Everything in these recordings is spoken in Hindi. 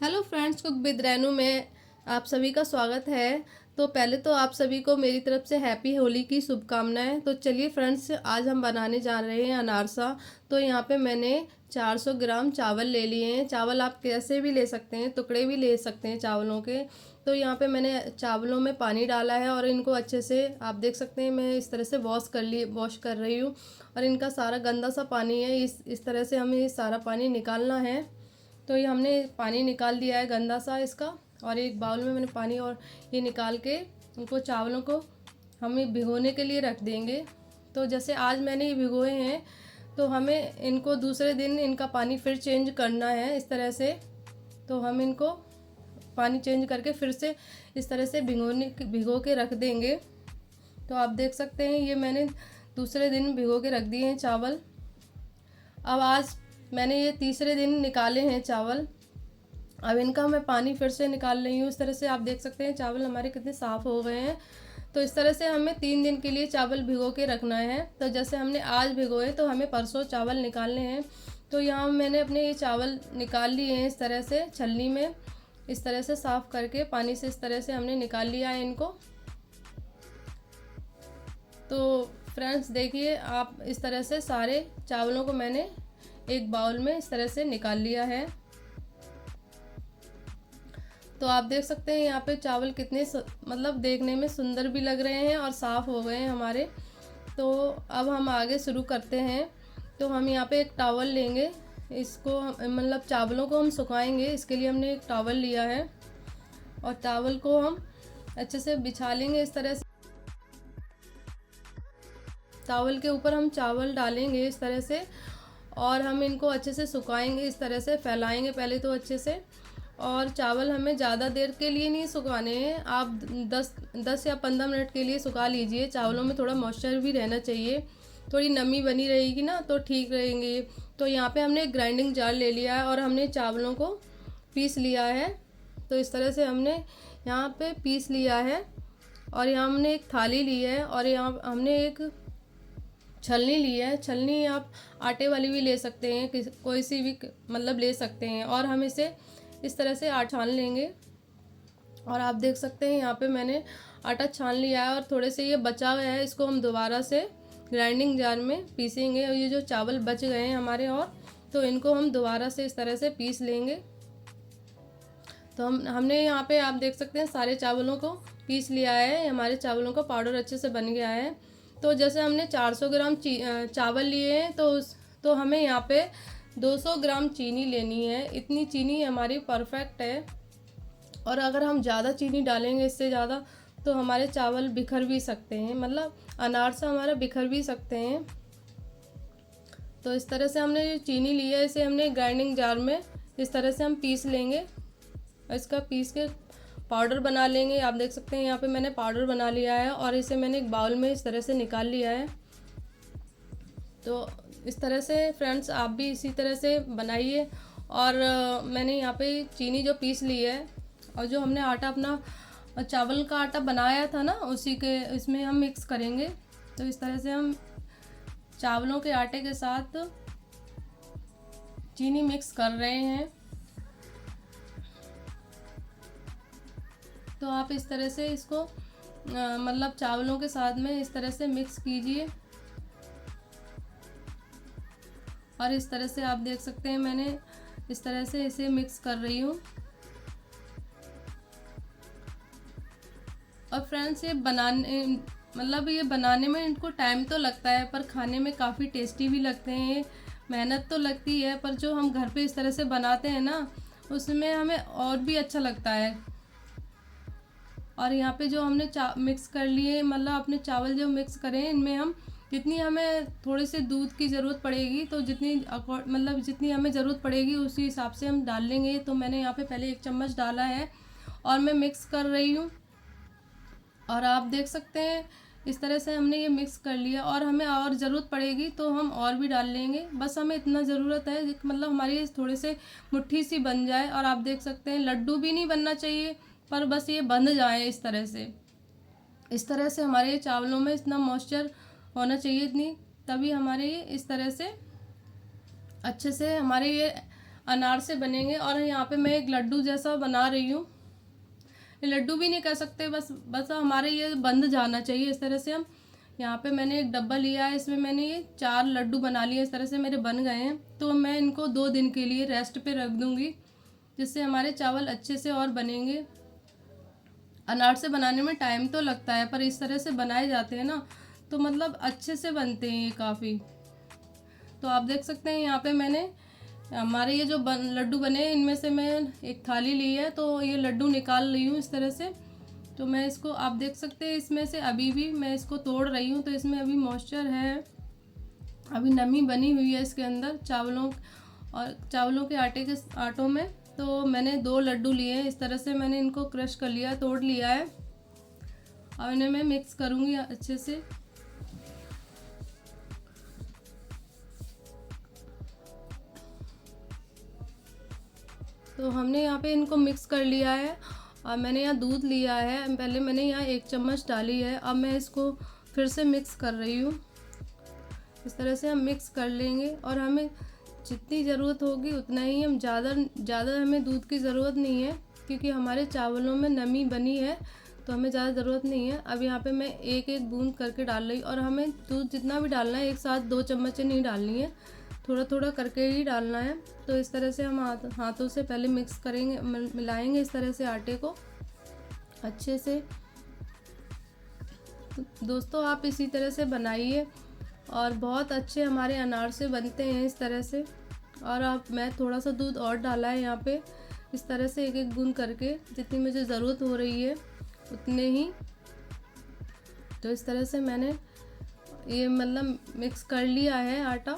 Hello friends, cook with Renu में आप सभी का स्वागत है। तो पहले तो आप सभी को मेरी तरफ से हैप्पी होली की शुभकामनाएं। तो चलिए फ्रेंड्स, आज हम बनाने जा रहे हैं अनारसा। तो यहाँ पे मैंने 400 ग्राम चावल ले लिए हैं। चावल आप कैसे भी ले सकते हैं, टुकड़े भी ले सकते हैं चावलों के। तो यहाँ पे मैंने चावलों में पानी डाला है और इनको अच्छे से आप देख सकते हैं मैं इस तरह से वॉश कर रही हूँ। और इनका सारा गंदा सा पानी है, इस तरह से हमें सारा पानी निकालना है। तो ये हमने पानी निकाल दिया है गंदा सा इसका। और एक बाउल में मैंने पानी और ये निकाल के उनको चावलों को हमें भिगोने के लिए रख देंगे। तो जैसे आज मैंने ये भिगोए हैं तो हमें इनको दूसरे दिन इनका पानी फिर चेंज करना है इस तरह से। तो हम इनको पानी चेंज करके फिर से इस तरह से भिगो के रख देंगे। तो आप देख सकते हैं ये मैंने दूसरे दिन भिगो के रख दिए हैं चावल। अब आज मैंने ये तीसरे दिन निकाले हैं चावल। अब इनका मैं पानी फिर से निकाल रही हूँ। इस तरह से आप देख सकते हैं चावल हमारे कितने साफ़ हो गए हैं। तो इस तरह से हमें 3 दिन के लिए चावल भिगो के रखना है। तो जैसे हमने आज भिगोए तो हमें परसों चावल निकालने हैं। तो यहाँ मैंने अपने ये चावल निकाल लिए हैं इस तरह से छलनी में, इस तरह से साफ़ करके पानी से इस तरह से हमने निकाल लिया है इनको। तो फ्रेंड्स देखिए, आप इस तरह से सारे चावलों को मैंने एक बाउल में इस तरह से निकाल लिया है। तो आप देख सकते हैं यहाँ पे चावल कितने मतलब देखने में सुंदर भी लग रहे हैं और साफ़ हो गए हैं हमारे। तो अब हम आगे शुरू करते हैं। तो हम यहाँ पे एक टॉवल लेंगे, इसको मतलब चावलों को हम सुखाएंगे, इसके लिए हमने एक टॉवल लिया है। और टॉवल को हम अच्छे से बिछा लेंगे इस तरह से। चावल के ऊपर हम चावल डालेंगे इस तरह से और हम इनको अच्छे से सुखाएंगे, इस तरह से फैलाएंगे पहले तो अच्छे से। और चावल हमें ज़्यादा देर के लिए नहीं सुखाने हैं, आप 10 या 15 मिनट के लिए सुखा लीजिए। चावलों में थोड़ा मॉइस्चर भी रहना चाहिए, थोड़ी नमी बनी रहेगी ना तो ठीक रहेंगे। तो यहाँ पे हमने एक ग्राइंडिंग जार ले लिया है और हमने चावलों को पीस लिया है। तो इस तरह से हमने यहाँ पे पीस लिया है। और यहाँ हमने एक थाली ली है और यहाँ हमने एक छलनी ली है। छलनी आप आटे वाली भी ले सकते हैं, कोई सी भी मतलब ले सकते हैं। और हम इसे इस तरह से आटा छान लेंगे। और आप देख सकते हैं यहाँ पे मैंने आटा छान लिया है और थोड़े से ये बचा गया है, इसको हम दोबारा से ग्राइंडिंग जार में पीसेंगे। और ये जो चावल बच गए हैं हमारे और तो इनको हम दोबारा से इस तरह से पीस लेंगे। तो हमने यहाँ पे आप देख सकते हैं सारे चावलों को पीस लिया है, हमारे चावलों का पाउडर अच्छे से बन गया है। तो जैसे हमने 400 ग्राम चावल लिए हैं तो हमें यहाँ पे 200 ग्राम चीनी लेनी है। इतनी चीनी हमारी परफेक्ट है। और अगर हम ज़्यादा चीनी डालेंगे इससे ज़्यादा तो हमारे चावल बिखर भी सकते हैं, मतलब अनारसा हमारा बिखर भी सकते हैं। तो इस तरह से हमने जो चीनी ली है इसे हमने ग्राइंडिंग जार में इस तरह से हम पीस लेंगे। इसका पीस के पाउडर बना लेंगे। आप देख सकते हैं यहाँ पे मैंने पाउडर बना लिया है और इसे मैंने एक बाउल में इस तरह से निकाल लिया है। तो इस तरह से फ्रेंड्स आप भी इसी तरह से बनाइए। और मैंने यहाँ पे चीनी जो पीस ली है और जो हमने आटा अपना चावल का आटा बनाया था ना उसी के इसमें हम मिक्स करेंगे। तो इस तरह से हम चावलों के आटे के साथ चीनी मिक्स कर रहे हैं। तो आप इस तरह से इसको मतलब चावलों के साथ में इस तरह से मिक्स कीजिए। और इस तरह से आप देख सकते हैं मैंने इस तरह से इसे मिक्स कर रही हूँ। और फ्रेंड्स ये बनाने में इनको टाइम तो लगता है पर खाने में काफ़ी टेस्टी भी लगते हैं। मेहनत तो लगती है पर जो हम घर पे इस तरह से बनाते हैं ना उसमें हमें और भी अच्छा लगता है। और यहाँ पे जो हमने मिक्स कर लिए, मतलब अपने चावल जो मिक्स करें इनमें हम जितनी हमें थोड़ी सी दूध की ज़रूरत पड़ेगी तो जितनी हमें ज़रूरत पड़ेगी उसी हिसाब से हम डाल लेंगे। तो मैंने यहाँ पे पहले 1 चम्मच डाला है और मैं मिक्स कर रही हूँ। और आप देख सकते हैं इस तरह से हमने ये मिक्स कर लिया। और हमें और ज़रूरत पड़ेगी तो हम और भी डाल लेंगे। बस हमें इतना ज़रूरत है मतलब हमारी थोड़े से मुट्ठी सी बन जाए। और आप देख सकते हैं लड्डू भी नहीं बनना चाहिए पर बस ये बंध जाए इस तरह से। इस तरह से हमारे चावलों में इतना मॉइस्चर होना चाहिए, इतनी तभी हमारे ये इस तरह से अच्छे से हमारे ये अनार से बनेंगे। और यहाँ पे मैं एक लड्डू जैसा बना रही हूँ, लड्डू भी नहीं कह सकते, बस बस हमारे ये बंध जाना चाहिए इस तरह से। हम यहाँ पे मैंने एक डब्बा लिया है, इसमें मैंने ये 4 लड्डू बना लिए, इस तरह से मेरे बन गए हैं। तो मैं इनको 2 दिन के लिए रेस्ट पे रख दूँगी, जिससे हमारे चावल अच्छे से और बनेंगे। अनार से बनाने में टाइम तो लगता है, पर इस तरह से बनाए जाते हैं ना तो मतलब अच्छे से बनते हैं ये काफ़ी। तो आप देख सकते हैं यहाँ पे मैंने हमारे ये जो लड्डू बने इनमें से मैं एक थाली ली है, तो ये लड्डू निकाल रही हूँ इस तरह से। तो मैं इसको आप देख सकते हैं इसमें से अभी भी मैं इसको तोड़ रही हूँ, तो इसमें अभी मॉइस्चर है, अभी नमी बनी हुई है इसके अंदर चावलों के आटों में। तो मैंने 2 लड्डू लिए हैं, इस तरह से मैंने इनको क्रश कर लिया, तोड़ लिया है। अब इन्हें मैं मिक्स करूँगी अच्छे से। तो हमने यहाँ पे इनको मिक्स कर लिया है। और मैंने यहाँ दूध लिया है, पहले मैंने यहाँ 1 चम्मच डाली है, अब मैं इसको फिर से मिक्स कर रही हूँ। इस तरह से हम मिक्स कर लेंगे और हमें जितनी ज़रूरत होगी उतना ही, हम ज़्यादा हमें दूध की ज़रूरत नहीं है, क्योंकि हमारे चावलों में नमी बनी है, तो हमें ज़्यादा ज़रूरत नहीं है। अब यहाँ पे मैं एक एक बूंद करके डाल रही, और हमें दूध जितना भी डालना है एक साथ 2 चम्मच नहीं डालनी है, थोड़ा थोड़ा करके ही डालना है। तो इस तरह से हम हाथों से पहले मिक्स करेंगे, मिलाएंगे इस तरह से आटे को अच्छे से। तो दोस्तों आप इसी तरह से बनाइए, और बहुत अच्छे हमारे अनार से बनते हैं इस तरह से। और अब मैं थोड़ा सा दूध और डाला है यहाँ पे, इस तरह से एक एक बूंद करके, जितनी मुझे ज़रूरत हो रही है उतने ही। तो इस तरह से मैंने ये मतलब मिक्स कर लिया है आटा।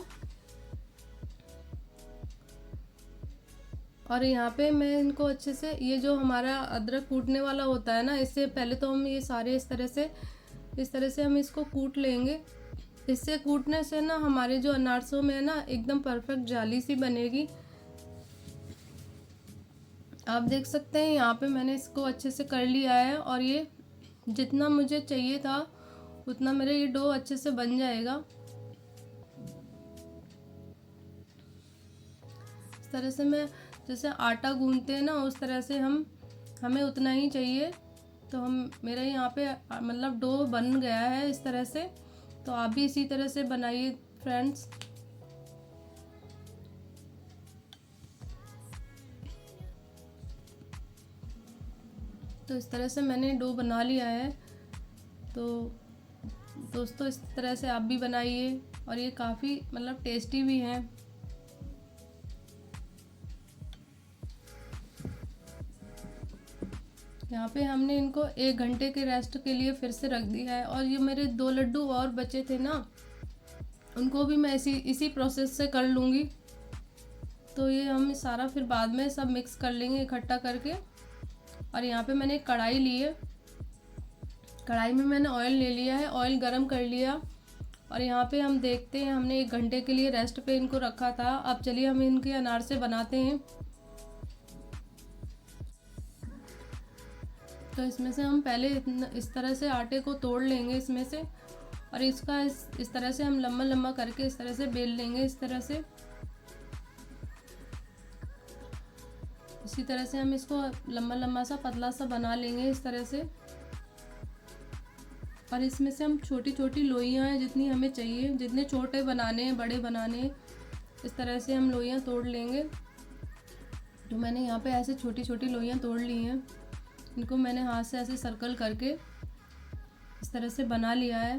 और यहाँ पे मैं इनको अच्छे से, ये जो हमारा अदरक कूटने वाला होता है ना, इससे पहले तो हम ये सारे इस तरह से हम इसको कूट लेंगे। इससे कूटने से ना हमारे जो अनारसों में है ना एकदम परफेक्ट जाली सी बनेगी। आप देख सकते हैं यहाँ पे मैंने इसको अच्छे से कर लिया है, और ये जितना मुझे चाहिए था उतना मेरे ये डो अच्छे से बन जाएगा। इस तरह से मैं जैसे आटा गूंथते हैं ना उस तरह से हमें उतना ही चाहिए। तो मेरा यहाँ पे मतलब डो बन गया है इस तरह से। तो आप भी इसी तरह से बनाइए फ्रेंड्स। तो इस तरह से मैंने डो बना लिया है। तो दोस्तों इस तरह से आप भी बनाइए, और ये काफ़ी मतलब टेस्टी भी हैं। यहाँ पे हमने इनको 1 घंटे के रेस्ट के लिए फिर से रख दिया है। और ये मेरे 2 लड्डू और बचे थे ना, उनको भी मैं इसी प्रोसेस से कर लूँगी। तो ये हम सारा फिर बाद में सब मिक्स कर लेंगे इकट्ठा करके। और यहाँ पे मैंने एक कढ़ाई ली है, कढ़ाई में मैंने ऑयल ले लिया है, ऑयल गरम कर लिया। और यहाँ पे हम देखते हैं, हमने 1 घंटे के लिए रेस्ट पे इनको रखा था। अब चलिए हम इनके अनार से बनाते हैं। तो इसमें से हम पहले इस तरह से आटे को तोड़ लेंगे इसमें से, और इसका इस तरह से हम लंबा लंबा करके इस तरह से बेल लेंगे। इस इसी तरह से हम इसको लंबा लंबा सा पतला सा बना लेंगे इस तरह से। और इसमें से हम छोटी छोटी लोइयाँ हैं, जितनी हमें चाहिए, जितने छोटे बनाने हैं बड़े बनाने हैं, इस तरह से हम लोइयाँ तोड़ लेंगे। तो मैंने यहाँ पे ऐसे छोटी छोटी लोइयाँ तोड़ ली हैं, इनको मैंने हाथ से ऐसे सर्कल करके इस तरह से बना लिया है।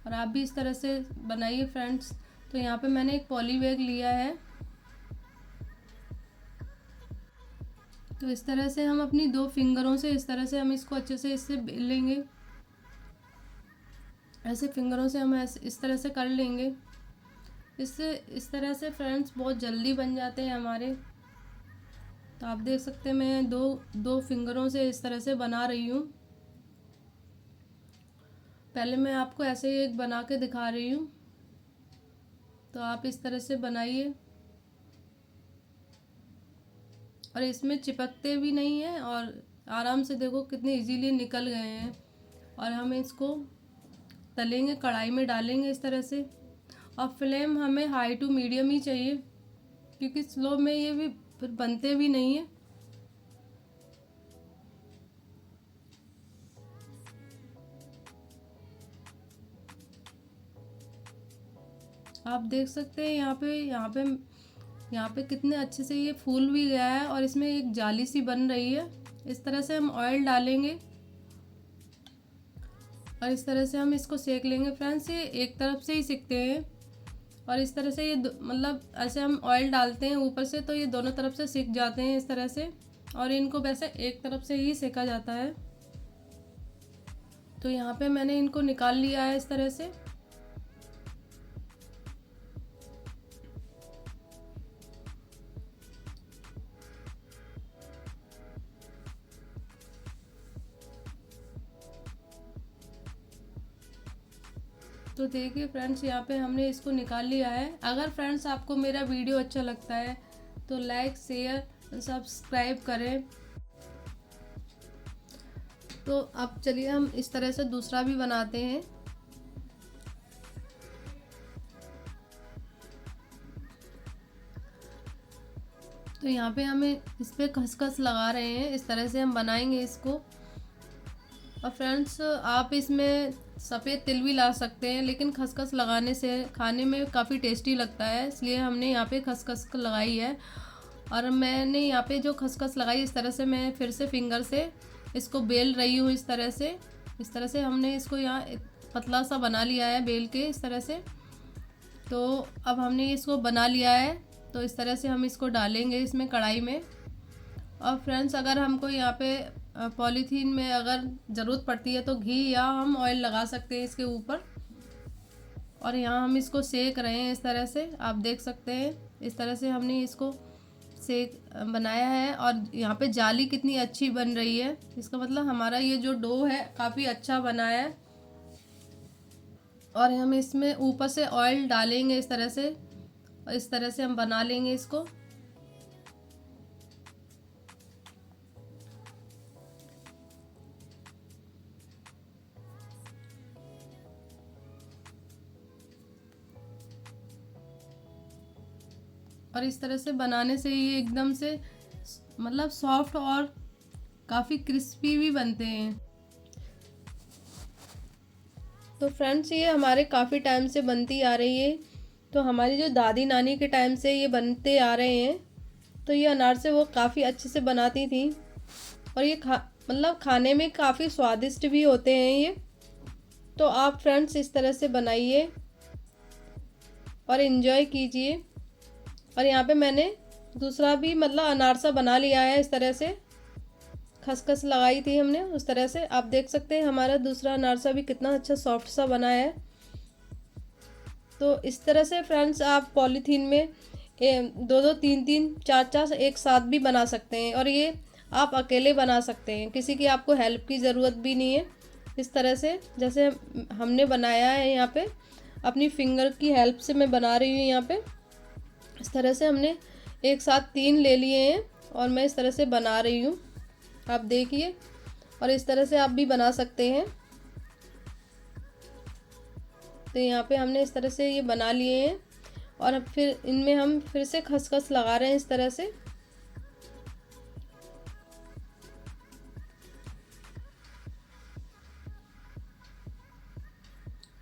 और आप भी इस तरह से बनाइए फ्रेंड्स। तो यहाँ पे मैंने एक पॉली बैग लिया है। तो इस तरह से हम अपनी 2 फिंगरों से इस तरह से हम इसको अच्छे से इससे बेल लेंगे। ऐसे फिंगरों से हम इस तरह से कर लेंगे। इससे इस तरह से फ्रेंड्स बहुत जल्दी बन जाते हैं हमारे। तो आप देख सकते हैं मैं दो फिंगरों से इस तरह से बना रही हूँ। पहले मैं आपको ऐसे ही एक बना के दिखा रही हूँ, तो आप इस तरह से बनाइए। और इसमें चिपकते भी नहीं है, और आराम से देखो कितने इजीली निकल गए हैं। और हम इसको तलेंगे, कढ़ाई में डालेंगे इस तरह से। और फ्लेम हमें हाई टू मीडियम ही चाहिए। क्योंकि स्लो में ये भी फिर बनते भी नहीं है। आप देख सकते हैं यहाँ पे कितने अच्छे से ये फूल भी गया है और इसमें एक जाली सी बन रही है। इस तरह से हम ऑयल डालेंगे और इस तरह से हम इसको सेक लेंगे। फ्रेंड्स, ये एक तरफ से ही सेकते हैं और इस तरह से ये मतलब ऐसे हम ऑयल डालते हैं ऊपर से तो ये दोनों तरफ से सिक जाते हैं इस तरह से, और इनको वैसे एक तरफ से ही सेका जाता है। तो यहाँ पे मैंने इनको निकाल लिया है इस तरह से। तो देखिए फ्रेंड्स, यहाँ पे हमने इसको निकाल लिया है। अगर फ्रेंड्स आपको मेरा वीडियो अच्छा लगता है तो लाइक, शेयर, सब्सक्राइब करें। तो अब चलिए हम इस तरह से दूसरा भी बनाते हैं। तो यहाँ पे हमें इस पे खसखस लगा रहे हैं, इस तरह से हम बनाएंगे इसको। और फ्रेंड्स, आप इसमें सफ़ेद तिल भी ला सकते हैं, लेकिन खसखस लगाने से खाने में काफ़ी टेस्टी लगता है, इसलिए हमने यहाँ पे खसखस लगाई है। और मैंने यहाँ पे जो खसखस लगाई इस तरह से मैं फिर से फिंगर से इसको बेल रही हूँ। इस तरह से हमने इसको यहाँ पतला सा बना लिया है बेल के इस तरह से। तो अब हमने इसको बना लिया है, तो इस तरह से हम इसको डालेंगे इसमें कढ़ाई में। और फ्रेंड्स, अगर हमको यहाँ पे पॉलीथीन में अगर ज़रूरत पड़ती है तो घी या हम ऑयल लगा सकते हैं इसके ऊपर। और यहाँ हम इसको सेक रहे हैं इस तरह से, आप देख सकते हैं इस तरह से हमने इसको सेक बनाया है। और यहाँ पे जाली कितनी अच्छी बन रही है, इसका मतलब हमारा ये जो डो है काफ़ी अच्छा बना है। और हम इसमें ऊपर से ऑयल डालेंगे इस तरह से, और इस तरह से हम बना लेंगे इसको। और इस तरह से बनाने से ये एकदम से मतलब सॉफ्ट और काफ़ी क्रिस्पी भी बनते हैं। तो फ्रेंड्स, ये हमारे काफ़ी टाइम से बनती आ रही है। तो हमारी जो दादी नानी के टाइम से ये बनते आ रहे हैं। तो ये अनारसे वो काफ़ी अच्छे से बनाती थी और ये मतलब खाने में काफ़ी स्वादिष्ट भी होते हैं ये। तो आप फ्रेंड्स इस तरह से बनाइए और इन्जॉय कीजिए। और यहाँ पे मैंने दूसरा भी मतलब अनारसा बना लिया है इस तरह से, खसखस लगाई थी हमने उस तरह से। आप देख सकते हैं हमारा दूसरा अनारसा भी कितना अच्छा सॉफ्ट सा बना है। तो इस तरह से फ्रेंड्स आप पॉलीथीन में दो दो तीन तीन चार चार एक साथ भी बना सकते हैं, और ये आप अकेले बना सकते हैं, किसी की आपको हेल्प की ज़रूरत भी नहीं है। इस तरह से जैसे हमने बनाया है, यहाँ पे अपनी फिंगर की हेल्प से मैं बना रही हूँ। यहाँ पे इस तरह से हमने एक साथ 3 ले लिए हैं और मैं इस तरह से बना रही हूँ, आप देखिए। और इस तरह से आप भी बना सकते हैं। तो यहाँ पे हमने इस तरह से ये बना लिए हैं और अब फिर इनमें हम फिर से खसखस लगा रहे हैं इस तरह से।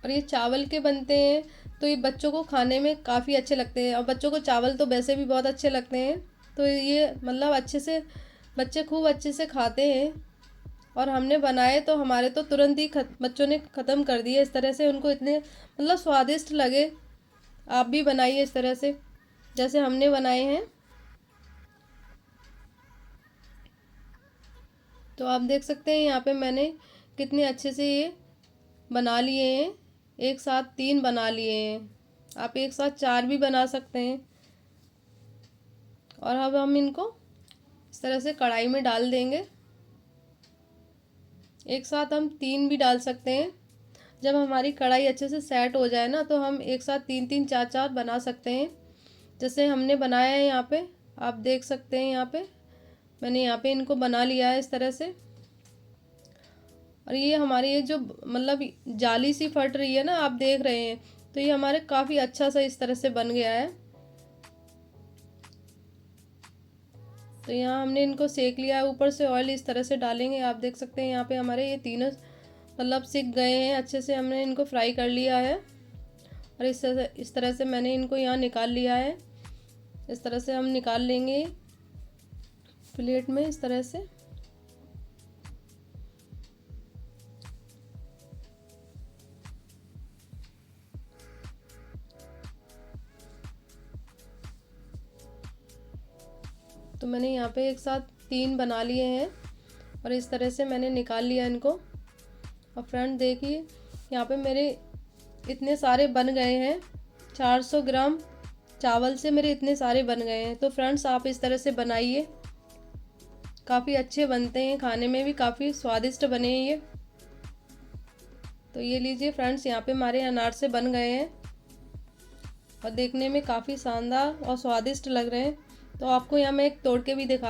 और ये चावल के बनते हैं, तो ये बच्चों को खाने में काफ़ी अच्छे लगते हैं, और बच्चों को चावल तो वैसे भी बहुत अच्छे लगते हैं। तो ये मतलब अच्छे से बच्चे खूब अच्छे से खाते हैं। और हमने बनाए तो हमारे तो तुरंत ही बच्चों ने ख़त्म कर दिए इस तरह से, उनको इतने मतलब स्वादिष्ट लगे। आप भी बनाइए इस तरह से जैसे हमने बनाए हैं। तो आप देख सकते हैं यहाँ पे मैंने कितने अच्छे से ये बना लिए हैं, एक साथ 3 बना लिए हैं। आप एक साथ 4 भी बना सकते हैं। और अब हम इनको इस तरह से कढ़ाई में डाल देंगे। एक साथ हम 3 भी डाल सकते हैं। जब हमारी कढ़ाई अच्छे से सेट हो जाए ना, तो हम एक साथ 3 4 4 बना सकते हैं, जैसे हमने बनाया है यहाँ पे। आप देख सकते हैं यहाँ पे मैंने यहाँ पे इनको बना लिया है इस तरह से। और ये हमारी ये जो मतलब जाली सी फट रही है ना, आप देख रहे हैं, तो ये हमारे काफ़ी अच्छा सा इस तरह से बन गया है। तो यहाँ हमने इनको सेक लिया है, ऊपर से ऑयल इस तरह से डालेंगे। आप देख सकते हैं यहाँ पे हमारे ये तीनों मतलब सिक गए हैं अच्छे से, हमने इनको फ्राई कर लिया है। और इस तरह से मैंने इनको यहाँ निकाल लिया है। इस तरह से हम निकाल लेंगे प्लेट में इस तरह से। तो मैंने यहाँ पे एक साथ 3 बना लिए हैं और इस तरह से मैंने निकाल लिया इनको। और फ्रेंड देखिए यहाँ पे मेरे इतने सारे बन गए हैं, 400 ग्राम चावल से मेरे इतने सारे बन गए हैं। तो फ्रेंड्स आप इस तरह से बनाइए, काफ़ी अच्छे बनते हैं, खाने में भी काफ़ी स्वादिष्ट बने हैं ये। तो ये लीजिए फ्रेंड्स, यहाँ पे हमारे अनारसे बन गए हैं और देखने में काफ़ी शानदार और स्वादिष्ट लग रहे हैं। तो आपको यहाँ मैं एक तोड़ के भी दिखा